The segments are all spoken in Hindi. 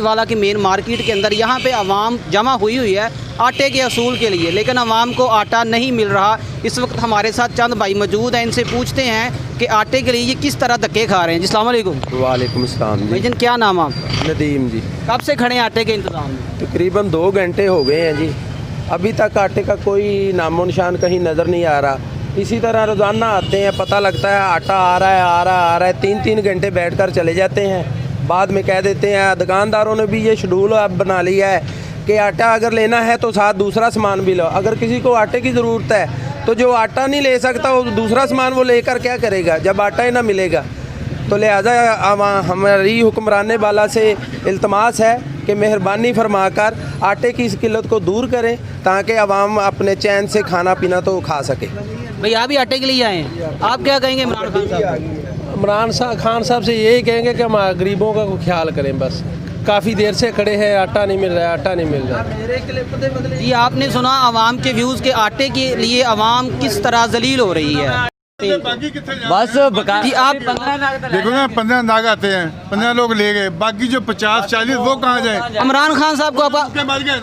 वाला की मेन मार्केट के अंदर यहाँ पे आवाम जमा हुई है आटे के असूल के लिए, लेकिन आवाम को आटा नहीं मिल रहा। इस वक्त हमारे साथ चंद भाई मौजूद हैं, इनसे पूछते हैं कि आटे के लिए ये किस तरह धक्के खा रहे हैं। जी अस्सलाम वालेकुम। वालेकुम अस्सलाम जी। भाईजान क्या नाम आप? नदीम जी। कब से खड़े हैं आटे के इंतजाम में? तकरीबन 2 घंटे हो गए हैं जी, अभी तक आटे का कोई नामो निशान कहीं नज़र नहीं आ रहा। इसी तरह रोज़ाना आते हैं, पता लगता है आटा आ रहा है 3-3 घंटे बैठकर चले जाते हैं, बाद में कह देते हैं। दुकानदारों ने भी ये शेड्यूल अब बना लिया है कि आटा अगर लेना है तो साथ दूसरा सामान भी लो। अगर किसी को आटे की ज़रूरत है तो जो आटा नहीं ले सकता वो दूसरा सामान वो लेकर क्या करेगा जब आटा ही ना मिलेगा। तो लिहाजा हमारी हुक्मरान बाला से इल्तमास है कि मेहरबानी फरमाकर आटे की इस किल्लत को दूर करें ताकि आवाम अपने चैन से खाना पीना तो खा सके। भैया आप भी आटे के लिए आए हैं, आप क्या कहेंगे इमरान खान साहब? इमरान खान साहब से यही कहेंगे कि हम गरीबों का ख्याल करें। बस काफ़ी देर से खड़े हैं, आटा नहीं मिल रहा है, आटा नहीं मिल रहा है। जी आपने सुना आवाम के व्यूज़ के आटे के लिए आवाम किस तरह जलील हो रही है। बस जी आप देखो ना 15 नाग आते हैं, 15 लोग ले गए, बाकी जो 50-40 वो कहाँ जाए? इमरान खान साहब को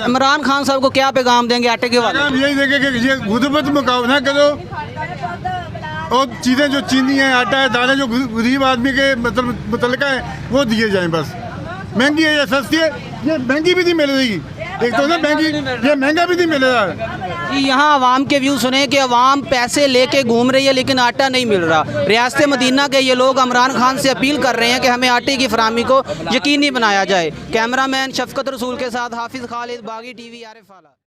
इमरान खान साहब को क्या पैगाम देंगे आटे के वाले? हम यही देंगे कि ये गुर्बत मुकाबला करो और चीज़ें जो चीनी है, आटा है, दालें जो गरीब आदमी के मतलब मुतलका है वो दिए जाएं। बस महंगी है या सस्ती है, ये महंगी भी नहीं मिल रही। एक तो ना महंगी, ये महंगा भी नहीं मिल रहा। जी यहाँ आवाम के व्यू सुने कि आवाम पैसे लेके घूम रही है लेकिन आटा नहीं मिल रहा। रियासत मदीना के ये लोग इमरान खान से अपील कर रहे हैं कि हमें आटे की फराहमी को यकीनी बनाया जाए। कैमरामैन शफकत रसूल के साथ हाफिज़ खालिद, बागी TV, आरिफ आला।